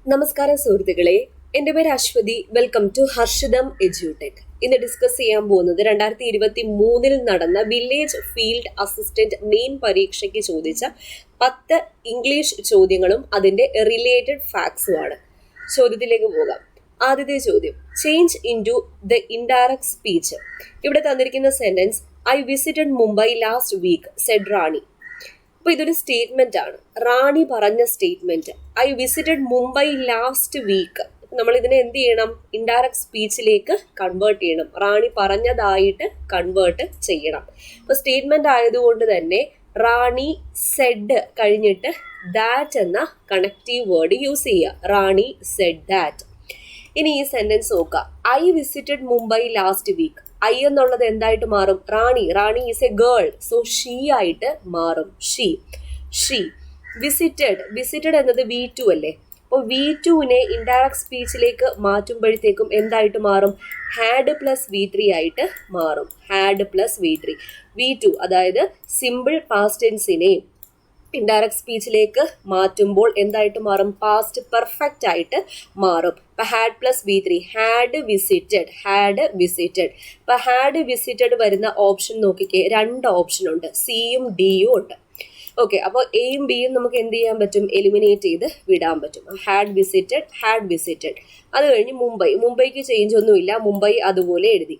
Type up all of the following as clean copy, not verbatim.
നമസ്കാരം സുഹൃത്തുക്കളെ, എൻ്റെ പേര് അശ്വതി. Welcome to Harshitham Edutech. ഇന്ന് ഡിസ്കസ് ചെയ്യാൻ പോകുന്നത് 2023 നടന്ന വില്ലേജ് ഫീൽഡ് അസിസ്റ്റന്റ് മെയിൻ പരീക്ഷയ്ക്ക് ചോദിച്ച 10 ഇംഗ്ലീഷ് ചോദ്യങ്ങളും അതിന്റെ റിലേറ്റഡ് ഫാക്ട്സുമാണ്. ചോദ്യത്തിലേക്ക് പോകാം. ആദ്യത്തെ ചോദ്യം, change into the indirect speech. ഇവിടെ തന്നിരിക്കുന്ന sentence, I visited Mumbai last week said Rani. അപ്പൊ ഇതൊരു സ്റ്റേറ്റ്മെന്റ് ആണ്, റാണി പറഞ്ഞ statement. I visited Mumbai last week. നമ്മൾ ഇതിനെ എന്ത് ചെയ്യണം? ഇൻഡയറക്ട് സ്പീച്ചിലേക്ക് കൺവേർട്ട് ചെയ്യണം, റാണി പറഞ്ഞതായിട്ട് കൺവേർട്ട് ചെയ്യണം. അപ്പൊ സ്റ്റേറ്റ്മെന്റ് ആയതുകൊണ്ട് തന്നെ റാണി സെഡ് കഴിഞ്ഞിട്ട് ദാറ്റ് എന്ന കണക്റ്റീവ് വേർഡ് യൂസ് ചെയ്യുക. Rani said that. ഇനി ഈ സെന്റൻസ് നോക്കുക, I visited Mumbai last week. I എന്നുള്ളത് എന്തായിട്ട് മാറും? Rani. Rani is a girl, so she ആയിട്ട് മാറും. ഷീ. വിസിറ്റഡ് എന്നത് V2 അല്ലേ? അപ്പോൾ V2നെ ഇൻഡയറക്ട് സ്പീച്ചിലേക്ക് മാറ്റുമ്പോഴത്തേക്കും എന്തായിട്ട് മാറും? ഹാഡ് പ്ലസ് V3 ആയിട്ട് മാറും. Had plus V3. V2 അതായത് സിമ്പിൾ പാസ്റ്റ് ടെൻസിനെ ഇൻഡയറക്ട് സ്പീച്ചിലേക്ക് മാറ്റുമ്പോൾ എന്തായിട്ട് മാറും? പാസ്റ്റ് പെർഫെക്റ്റ് ആയിട്ട് മാറും. ഇപ്പൊ had plus V3, had visited. ഇപ്പൊ ഹാഡ് വിസിറ്റഡ് വരുന്ന ഓപ്ഷൻ നോക്കിക്കേ, 2 ഓപ്ഷൻ ഉണ്ട്, സിയും ഡിയും ഉണ്ട്. ഓക്കെ, അപ്പോൾ എയും ബിയും നമുക്ക് എന്ത് ചെയ്യാൻ പറ്റും? എലിമിനേറ്റ് ചെയ്ത് വിടാൻ പറ്റും. Had visited. അത് കഴിഞ്ഞ് മുംബൈക്ക് ചേഞ്ച് ഒന്നുമില്ല, മുംബൈ അതുപോലെ എഴുതി.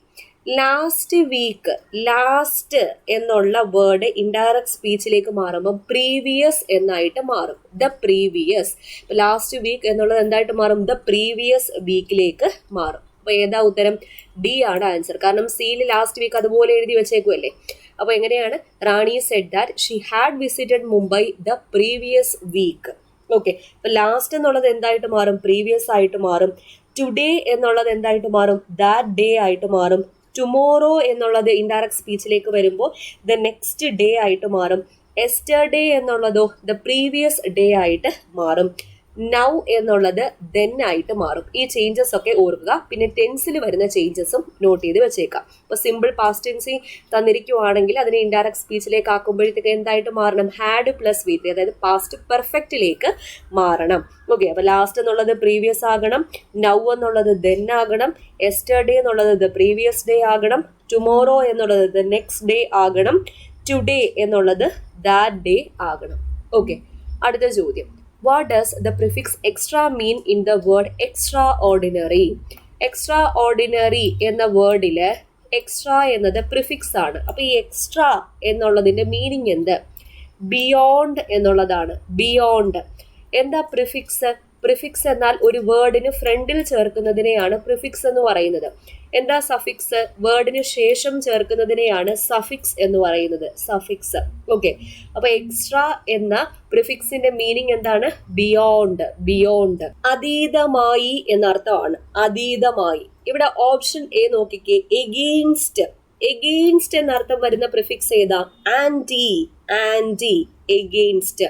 ലാസ്റ്റ് വീക്ക്, ലാസ്റ്റ് എന്നുള്ള വേർഡ് ഇൻഡയറക്ട് സ്പീച്ചിലേക്ക് മാറുമ്പോൾ പ്രീവിയസ് എന്നായിട്ട് മാറും. The previous. ലാസ്റ്റ് വീക്ക് എന്നുള്ളത് എന്തായിട്ട് മാറും? ദ പ്രീവിയസ് വീക്കിലേക്ക് മാറും. അപ്പൊ ഏതാ ഉത്തരം? ഡി ആണ് ആൻസർ. കാരണം സിയിൽ ലാസ്റ്റ് വീക്ക് അതുപോലെ എഴുതി വെച്ചേക്കുമല്ലേ. അപ്പൊ എങ്ങനെയാണ്? Rani said that she had visited Mumbai the previous week. Okay, അപ്പൊ ലാസ്റ്റ് എന്നുള്ളത് എന്തായിട്ട് മാറും? പ്രീവിയസ് ആയിട്ട് മാറും. ടുഡേ എന്നുള്ളത് എന്തായിട്ട് മാറും? ദാറ്റ് ഡേ ആയിട്ട് മാറും. ടുമോറോ എന്നുള്ളത് ഇൻഡയറക്ട് സ്പീച്ചിലേക്ക് വരുമ്പോൾ ദ നെക്സ്റ്റ് ഡേ ആയിട്ട് മാറും. എസ്റ്റർഡേ എന്നുള്ളതോ ദ പ്രീവിയസ് ഡേ ആയിട്ട് മാറും. നൗ എന്നുള്ളത് ദെൻ ആയിട്ട് മാറും. ഈ ചേഞ്ചസ് ഒക്കെ ഓർക്കുക. പിന്നെ ടെൻസിൽ വരുന്ന ചേഞ്ചസും നോട്ട് ചെയ്ത് വെച്ചേക്കാം. ഇപ്പൊ സിമ്പിൾ പാസ്റ്റ് ടെൻസ് തന്നിരിക്കുവാണെങ്കിൽ അതിനെ ഇൻഡയറക്ട് സ്പീച്ചിലേക്ക് ആക്കുമ്പോഴത്തേക്ക് എന്തായിട്ട് മാറണം? ഹാഡ് പ്ലസ് V3, അതായത് പാസ്റ്റ് പെർഫെക്റ്റിലേക്ക് മാറണം. ഓക്കെ, അപ്പൊ ലാസ്റ്റ് എന്നുള്ളത് പ്രീവിയസ് ആകണം, നൗ എന്നുള്ളത് ദെൻ ആകണം, എസ്റ്റർഡേ എന്നുള്ളത് ദ പ്രീവിയസ് ഡേ ആകണം, ടുമോറോ എന്നുള്ളത് ദ നെക്സ്റ്റ് ഡേ ആകണം, ടുഡേ എന്നുള്ളത് ദാറ്റ് ഡേ ആകണം. ഓക്കെ, അടുത്ത ചോദ്യം, what does the prefix extra mean in the word extraordinary? extraordinary എന്ന വേർഡില് എക്സ്ട്രാ എന്നത് പ്രിഫിക്സ് ആണ്. അപ്പൊ ഈ എക്സ്ട്രാ എന്നുള്ളതിന്റെ മീനിങ് എന്ത്? ബിയോണ്ട് എന്നുള്ളതാണ്. ബിയോണ്ട് എന്താ പ്രിഫിക്സ്? പ്രിഫിക്സ് എന്നാൽ ഒരു വേർഡിന് ഫ്രണ്ടിൽ ചേർക്കുന്നതിനെയാണ് പ്രിഫിക്സ് എന്ന് പറയുന്നത്. എന്താ സഫിക്സ്? വേർഡിന് ശേഷം ചേർക്കുന്നതിനെയാണ് സഫിക്സ് എന്ന് പറയുന്നത്. സഫിക്സ്. ഓക്കെ, അപ്പൊ എക്സ്ട്രാ എന്ന പ്രിഫിക്സിന്റെ മീനിങ് എന്താണ്? ബിയോണ്ട്. അതീതമായി എന്നർത്ഥമാണ്. അതീതമായി. ഇവിടെ ഓപ്ഷൻ എ നോക്കിക്കേ, എഗെയിൻസ്റ്റ് എന്നർത്ഥം വരുന്ന പ്രിഫിക്സ് ഏതാ? ആന്റി. എഗെയിൻസ്റ്റ്.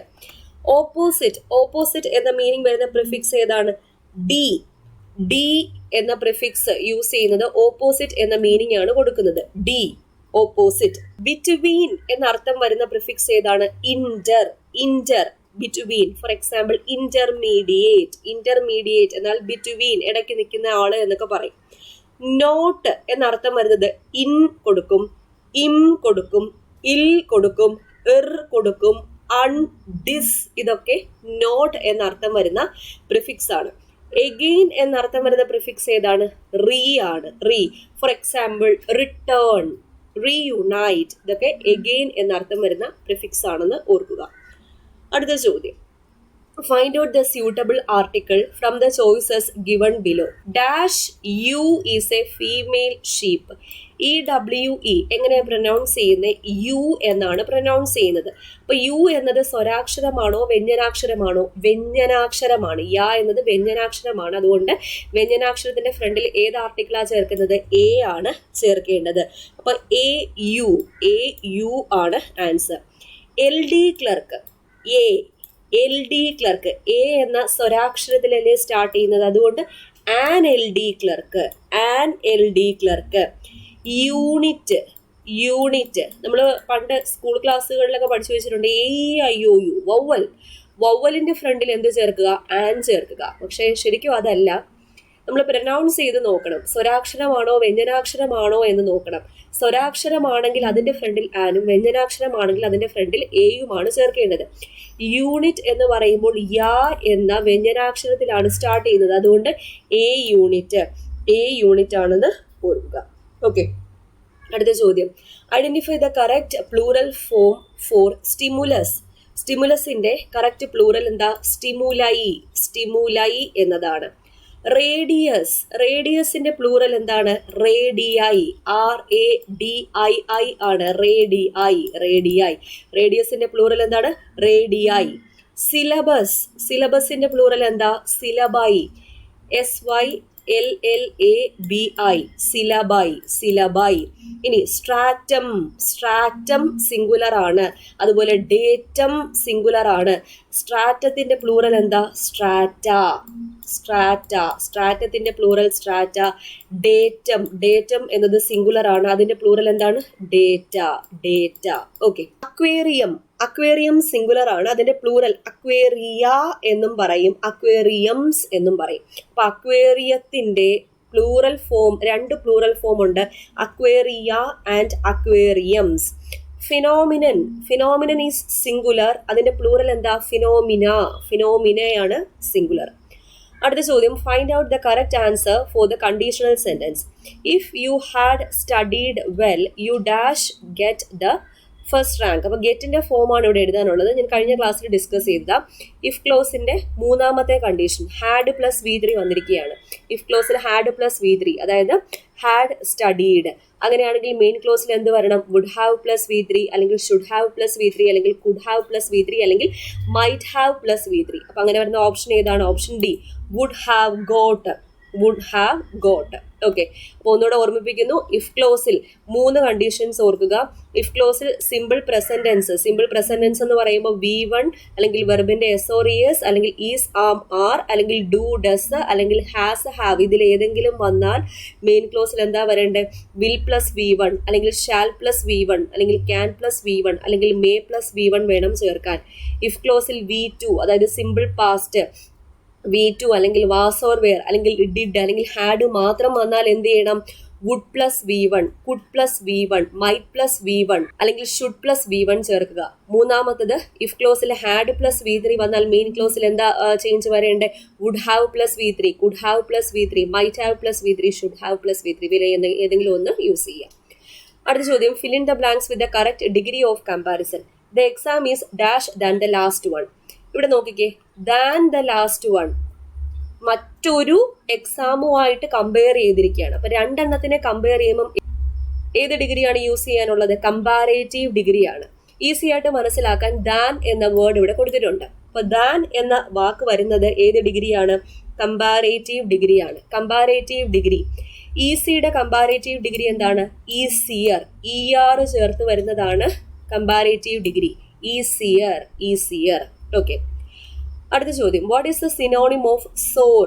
ഓപ്പോസിറ്റ് എന്ന മീനിങ് വരുന്ന പ്രിഫിക്സ് ഏതാണ്? ഡി എന്ന പ്രിഫിക്സ് യൂസ് ചെയ്യുന്നത് ഓപ്പോസിറ്റ് എന്ന മീനിങ് ആണ് കൊടുക്കുന്നത്. D, opposite. ബിറ്റ്വീൻ എന്ന അർത്ഥം വരുന്ന പ്രിഫിക്സ് ഏതാണ്? Inter. Between. For example intermediate എന്നാൽ ബിറ്റ്വീൻ, ഇടയ്ക്ക് നിൽക്കുന്ന ആള് എന്നൊക്കെ പറയും. നോട്ട് എന്നർത്ഥം വരുന്നത് ഇൻ കൊടുക്കും, ഇം കൊടുക്കും, ഇൽ കൊടുക്കും, ഇർ കൊടുക്കും, ഡിസ്. ഇതൊക്കെ നോട്ട് എന്നർത്ഥം വരുന്ന പ്രിഫിക്സ് ആണ്. എഗെയിൻ എന്നർത്ഥം വരുന്ന പ്രിഫിക്സ് ഏതാണ്? റീ ആണ്. For example return, reunite. ഇതൊക്കെ എഗെയിൻ എന്നർത്ഥം വരുന്ന പ്രിഫിക്സ് ആണെന്ന് ഓർക്കുക. അടുത്ത ചോദ്യം, find out the suitable article from the choices given below. -you is a female sheep. EWE എങ്ങനെ പ്രൊനൗൺസ് ചെയ്യുന്നത്? യു എന്നാണ് പ്രൊനൗൺസ് ചെയ്യുന്നത്. അപ്പൊ യു എന്നത് സ്വരാക്ഷരമാണോ വ്യഞ്ജനാക്ഷരമാണോ? വ്യഞ്ജനാക്ഷരമാണ്. യാ എന്നത് വ്യഞ്ജനാക്ഷരമാണ്. അതുകൊണ്ട് വ്യഞ്ജനാക്ഷരത്തിന്റെ ഫ്രണ്ടിൽ ഏത് ആർട്ടിക്കിളാ ചേർക്കുന്നത്? എ ആണ് ചേർക്കേണ്ടത്. അപ്പൊ എ യു ആണ് answer. LD clerk, LD clerk. A എന്ന സ്വരാക്ഷരത്തിലല്ലേ സ്റ്റാർട്ട് ചെയ്യുന്നത്, അതുകൊണ്ട് ആൻ LD ക്ലർക്ക്. യൂണിറ്റ് നമ്മൾ പണ്ട് സ്കൂൾ ക്ലാസ്സുകളിലൊക്കെ പഠിച്ചു വെച്ചിട്ടുണ്ട്. AEIOU വവ്വലിന്റെ ഫ്രണ്ടിൽ എന്ത് ചേർക്കുക? ആൻ ചേർക്കുക. പക്ഷേ ശരിക്കും അതല്ല. നമ്മൾ പ്രൊനൗൺസ് ചെയ്ത് നോക്കണം. സ്വരാക്ഷരമാണോ വ്യഞ്ജനാക്ഷരമാണോ എന്ന് നോക്കണം. സ്വരാക്ഷരമാണെങ്കിൽ അതിന്റെ ഫ്രണ്ടിൽ ആനും, വ്യഞ്ജനാക്ഷരമാണെങ്കിൽ അതിന്റെ ഫ്രണ്ടിൽ എയുമാണ് ചേർക്കേണ്ടത്. യൂണിറ്റ് എന്ന് പറയുമ്പോൾ യാ എന്ന വ്യഞ്ജനാക്ഷരത്തിലാണ് സ്റ്റാർട്ട് ചെയ്യുന്നത്. അതുകൊണ്ട് എ യൂണിറ്റ് ആണെന്ന് ഓർക്കുക. ഓക്കെ, അടുത്ത ചോദ്യം. Identify the correct plural form for stimulus. സ്റ്റിമുലസിന്റെ കറക്റ്റ് പ്ലൂറൽ എന്താ? സ്റ്റിമുലൈ എന്നതാണ്. റേഡിയസിന്റെ പ്ലൂറൽ എന്താണ്? റേഡിയായി. RADII ആണ്. റേഡിയായി. റേഡിയസിന്റെ പ്ലൂറൽ എന്താണ്? റേഡിയായി. സിലബസിന്റെ പ്ലൂറൽ എന്താ? സിലബായി. SYLLABI. സിലബായി. ഇനി സ്ട്രാറ്റം സിംഗുലർ ആണ്. അതുപോലെ ഡേറ്റം സിംഗുലർ ആണ്. സ്ട്രാറ്റത്തിന്റെ പ്ലൂറൽ എന്താ? സ്ട്രാറ്റത്തിന്റെ പ്ലൂറൽ സ്ട്രാറ്റ. ഡേറ്റം എന്നത് സിംഗുലർ ആണ്. അതിന്റെ പ്ലൂറൽ എന്താണ്? ഡേറ്റ. ഓക്കെ. അക്വേറിയം സിംഗുലർ ആണ്. അതിന്റെ പ്ലൂറൽ അക്വേറിയ എന്നും പറയും, അക്വേറിയംസ് എന്നും പറയും. അപ്പൊ അക്വേറിയത്തിന്റെ പ്ലൂറൽ ഫോം, 2 പ്ലൂറൽ ഫോം ഉണ്ട്, Aquaria and aquariums. Phenomenon is singular. അതിന്റെ പ്ലൂറൽ എന്താ? ഫിനോമിനയാണ് സിംഗുലർ. അടുത്ത ചോദ്യം. Find out the correct answer for the conditional sentence. If you had studied well you dash get the first rank. അപ്പൊ ഗെറ്റിന്റെ ഫോമാണ് ഇവിടെ എഴുതാനുള്ളത്. ഞാൻ കഴിഞ്ഞ ക്ലാസ്സിൽ ഡിസ്കസ് ചെയ്ത ഇഫ് ക്ലോസിന്റെ 3ാമത്തെ കണ്ടീഷൻ ഹാഡ് പ്ലസ് V3 വന്നിരിക്കുകയാണ്. ഇഫ് ക്ലോസിൽ ഹാഡ് പ്ലസ് V3, അതായത് ഹാഡ് സ്റ്റഡീഡ്. അങ്ങനെയാണെങ്കിൽ മെയിൻ ക്ലോസിൽ എന്ത് വരണം? വുഡ് ഹാവ് പ്ലസ് V3, അല്ലെങ്കിൽ ഷുഡ് ഹാവ് പ്ലസ് V3, അല്ലെങ്കിൽ കുഡ് ഹാവ് പ്ലസ് V3, അല്ലെങ്കിൽ മൈറ്റ് ഹാവ് പ്ലസ് V3. അപ്പൊ അങ്ങനെ വരുന്ന ഓപ്ഷൻ ഏതാണ്? Option D, would have got. Okay. അപ്പോൾ ഒന്നുകൂടെ ഓർമ്മിപ്പിക്കുന്നു. ഇഫ് ക്ലോസിൽ 3 കണ്ടീഷൻസ് ഓർക്കുക. ഇഫ് ക്ലോസിൽ സിമ്പിൾ പ്രസന്റ് ടെൻസ് എന്ന് പറയുമ്പോൾ V1 അല്ലെങ്കിൽ വെർബിന്റെ S or ES, അല്ലെങ്കിൽ ഈസ്, ആം, ആർ, അല്ലെങ്കിൽ ഡു, ഡസ്, അല്ലെങ്കിൽ ഹാസ്, ഹാവ്, ഇതിൽ ഏതെങ്കിലും വന്നാൽ മെയിൻ ക്ലോസിൽ എന്താ വരേണ്ടത്? വിൽ പ്ലസ് V1, അല്ലെങ്കിൽ ഷാൽ പ്ലസ് V1, അല്ലെങ്കിൽ ക്യാൻ പ്ലസ് V1, അല്ലെങ്കിൽ മേ പ്ലസ് V1 വേണം ചേർക്കാൻ. ഇഫ് ക്ലോസിൽ V2, അതായത് സിമ്പിൾ പാസ്റ്റ് V2, അല്ലെങ്കിൽ വാസ് ഓർ വെയർ, അല്ലെങ്കിൽ ഡിഡ്, അല്ലെങ്കിൽ ഹാഡ് മാത്രം വന്നാൽ എന്ത് ചെയ്യണം? Would plus V1, could plus V1, might plus V1, അല്ലെങ്കിൽ ഷുഡ് പ്ലസ് V1 ചേർക്കുക. 3ാമത്തത് ഇഫ് ക്ലോസിൽ ഹാഡ് പ്ലസ് V3 വന്നാൽ മെയിൻ ക്ലോസിൽ എന്താ ചേഞ്ച് വരേണ്ടത്? Would have plus V3, could have plus V3, might have plus V3, should have plus V3. ഇതിൽ ഏതെങ്കിലും ഒന്ന് യൂസ് ചെയ്യാം. അടുത്ത ചോദ്യം. Fill in the blanks with the correct degree of comparison. The exam is dash than the last one. ഇവിടെ നോക്കിക്കേ, than the last one മറ്റൊരു എക്സാമുമായിട്ട് compare ചെയ്തിരിക്കുകയാണ്. അപ്പൊ 2 എണ്ണത്തിനെ കമ്പയർ ചെയ്യുമ്പോൾ ഏത് ഡിഗ്രിയാണ് യൂസ് ചെയ്യാനുള്ളത്? കമ്പാരേറ്റീവ് ഡിഗ്രിയാണ്. ഈസി ആയിട്ട് മനസ്സിലാക്കാൻ ദാൻ എന്ന വേർഡ് ഇവിടെ കൊടുത്തിട്ടുണ്ട്. അപ്പൊ ദാൻ എന്ന വാക്ക് വരുന്നത് ഏത് ഡിഗ്രിയാണ്? കമ്പാരേറ്റീവ് ഡിഗ്രിയാണ്. Comparative degree. ഈസിയുടെ കമ്പാരേറ്റീവ് ഡിഗ്രി എന്താണ്? ഈസിയർ. ER ചേർത്ത് വരുന്നതാണ് കമ്പാരേറ്റീവ് ഡിഗ്രി. ഈസിയർ. ഓക്കെ. അടുത്ത ചോദ്യം. What is the synonym of soar?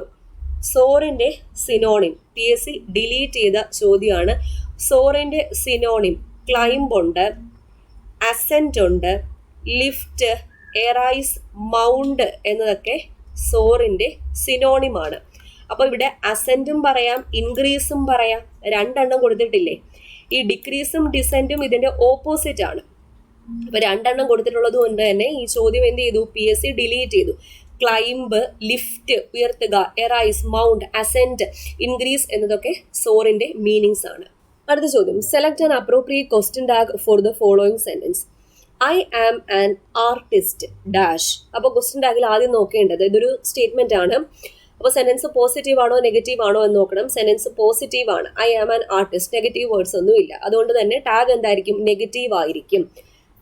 സോറിന്റെ സിനോണിം PSC ഡിലീറ്റ് ചെയ്ത ചോദ്യമാണ്. സോറിന്റെ സിനോണിം ക്ലൈംബ് ഉണ്ട്, അസെന്റ് ഉണ്ട്, ലിഫ്റ്റ്, എറൈസ്, മൗണ്ട് എന്നതൊക്കെ സോറിന്റെ സിനോണിമാണ്. അപ്പോൾ ഇവിടെ അസെന്റും പറയാം, ഇൻക്രീസും പറയാം. 2 എണ്ണം കൊടുത്തിട്ടില്ലേ? ഈ ഡിക്രീസും ഡിസെന്റും ഇതിന്റെ ഓപ്പോസിറ്റ് ആണ്. അപ്പൊ 2 എണ്ണം കൊടുത്തിട്ടുള്ളത് കൊണ്ട് തന്നെ ഈ ചോദ്യം എന്ത് ചെയ്തു? PSC ഡിലീറ്റ് ചെയ്തു. ക്ലൈംബ്, ലിഫ്റ്റ് ഉയർത്തുക, എറൈസ്, മൗണ്ട്, അസെന്റ്, ഇൻക്രീസ് എന്നതൊക്കെ സോറിന്റെ മീനിങ്സ് ആണ്. അടുത്ത ചോദ്യം. Select an appropriate question tag for the following sentence. I am an artist dash. അപ്പോൾ ക്വസ്റ്റ്യൻ ടാഗിൽ ആദ്യം നോക്കേണ്ടത് ഇതൊരു സ്റ്റേറ്റ്മെന്റ് ആണ്. അപ്പോൾ സെന്റൻസ് പോസിറ്റീവ് ആണോ നെഗറ്റീവ് ആണോ എന്ന് നോക്കണം. സെന്റൻസ് പോസിറ്റീവ് ആണ്. I am an artist. Negative words ഒന്നും ഇല്ല. അതുകൊണ്ട് തന്നെ ടാഗ് എന്തായിരിക്കും? നെഗറ്റീവ് ആയിരിക്കും.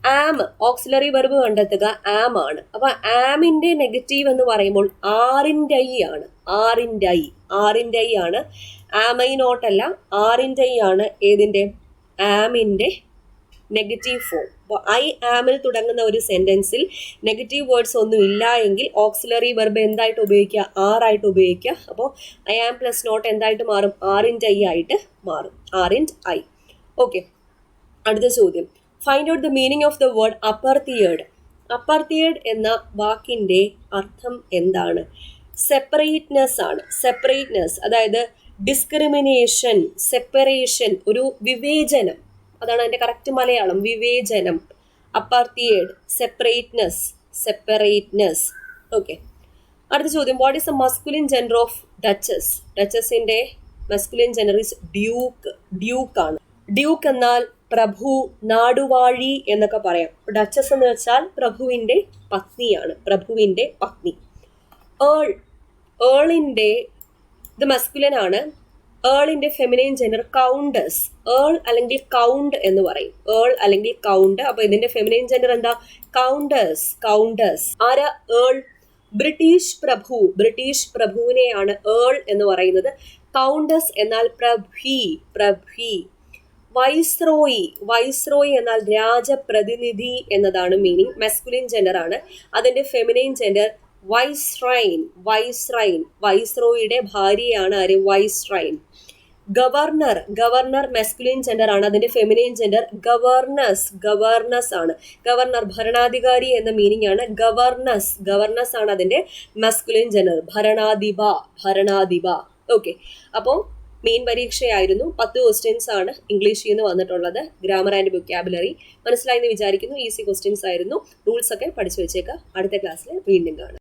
ആം, ഓക്സിലറി വെർബ് കണ്ടെത്തുക. ആം ആണ്. അപ്പൊ ആമിന്റെ നെഗറ്റീവ് എന്ന് പറയുമ്പോൾ ആറിന്റെ ഐ ആണ്. ആറിന്റെ ഐ ആണ്. ആമൈ നോട്ട് അല്ല, ആറിന്റെ ഐ ആണ്. ഏതിന്റെ? ആമിന്റെ നെഗറ്റീവ് ഫോം. അപ്പോൾ ഐ ആമിൽ തുടങ്ങുന്ന ഒരു സെന്റൻസിൽ നെഗറ്റീവ് വേർഡ്സ് ഒന്നും ഇല്ല എങ്കിൽ ഓക്സിലറി വെർബ് എന്തായിട്ട് ഉപയോഗിക്കുക? ആറായിട്ട് ഉപയോഗിക്കുക. അപ്പോൾ ഐ ആം പ്ലസ് നോട്ട് എന്തായിട്ട് മാറും? ആറിന്റെ ഐ ആയിട്ട് മാറും. ആറിന്റെ ഐ. ഓക്കെ. അടുത്ത ചോദ്യം. Find out the meaning of the word apartheid. Apartheid എന്ന വാക്കിന്റെ അർത്ഥം എന്താണ്? സെപ്പറേറ്റ്നെസ് ആണ്. സെപ്പറേറ്റ്നെസ് അതായത് ഡിസ്ക്രിമിനേഷൻ, സെപ്പറേഷൻ, ഒരു വിവേചനം. അതാണ് അതിന്റെ കറക്റ്റ് മലയാളം, വിവേചനം. Apartheid, separateness, separateness. ഓക്കെ. അടുത്ത ചോദ്യം, what is the masculine gender of duchess? ഡച്ചസിന്റെ masculine gender is duke. Duke ആണ്. ഡ്യൂക്ക് എന്നാൽ പ്രഭു, നാടുവാഴി എന്നൊക്കെ പറയാം. ഡച്ചസ് എന്ന് വെച്ചാൽ പ്രഭുവിന്റെ പത്നിയാണ്, പ്രഭുവിന്റെ പത്നി. ഏൾ, ഏളിന്റെ ഇത് മസ്കുലിൻ ആണ്. ഏളിന്റെ ഫെമിനൈൻ ജെൻഡർ കൗണ്ടസ്. ഏൾ അല്ലെങ്കിൽ കൗണ്ട് എന്ന് പറയും. ഏൾ അല്ലെങ്കിൽ കൗണ്ട്. അപ്പൊ ഇതിന്റെ ഫെമിനൈൻ ജെൻഡർ എന്താ? കൗണ്ടസ്. കൗണ്ടസ്. ആരാ ഏൾ? ബ്രിട്ടീഷ് പ്രഭു. ബ്രിട്ടീഷ് പ്രഭുവിനെയാണ് ഏൾ എന്ന് പറയുന്നത്. കൗണ്ടസ് എന്നാൽ പ്രഭി, പ്രഭി. വൈസ്രോയി, വൈസ്രോയി എന്നാൽ രാജപ്രതിനിധി എന്നതാണ് മീനിങ്. മസ്കുലിൻ ജെൻഡർ ആണ്. അതിന്റെ ഫെമിനൈൻ ജെൻഡർ വൈസ്രൈൻ. വൈസ്രൈൻ, വൈസ്രോയിയുടെ ഭാര്യയാണ് ആര്? വൈസ്രൈൻ. ഗവർണർ, ഗവർണർ മസ്കുലിൻ ജെൻഡർ ആണ്. അതിന്റെ ഫെമിനൈൻ ജെൻഡർ ഗവർണസ്. ഗവർണസ് ആണ്. ഗവർണർ ഭരണാധികാരി എന്ന മീനിങ് ആണ്. ഗവർണസ്, ഗവർണസ് ആണ് അതിന്റെ മസ്കുലിൻ ജെൻഡർ. ഭരണാധിപ, ഭരണാധിപ. ഓക്കെ. അപ്പോൾ മെയിൻ പരീക്ഷയായിരുന്നു. 10 ക്വസ്റ്റ്യൻസ് ആണ് ഇംഗ്ലീഷിൽ നിന്ന് വന്നിട്ടുള്ളത്. ഗ്രാമർ ആൻഡ് വൊക്കാബുലറി മനസ്സിലായെന്ന് വിചാരിക്കുന്നു. ഈസി ക്വസ്റ്റ്യൻസ് ആയിരുന്നു. റൂൾസ് ഒക്കെ പഠിച്ചു വെച്ചേക്കാം. അടുത്ത ക്ലാസ്സിൽ വീണ്ടും കാണാം.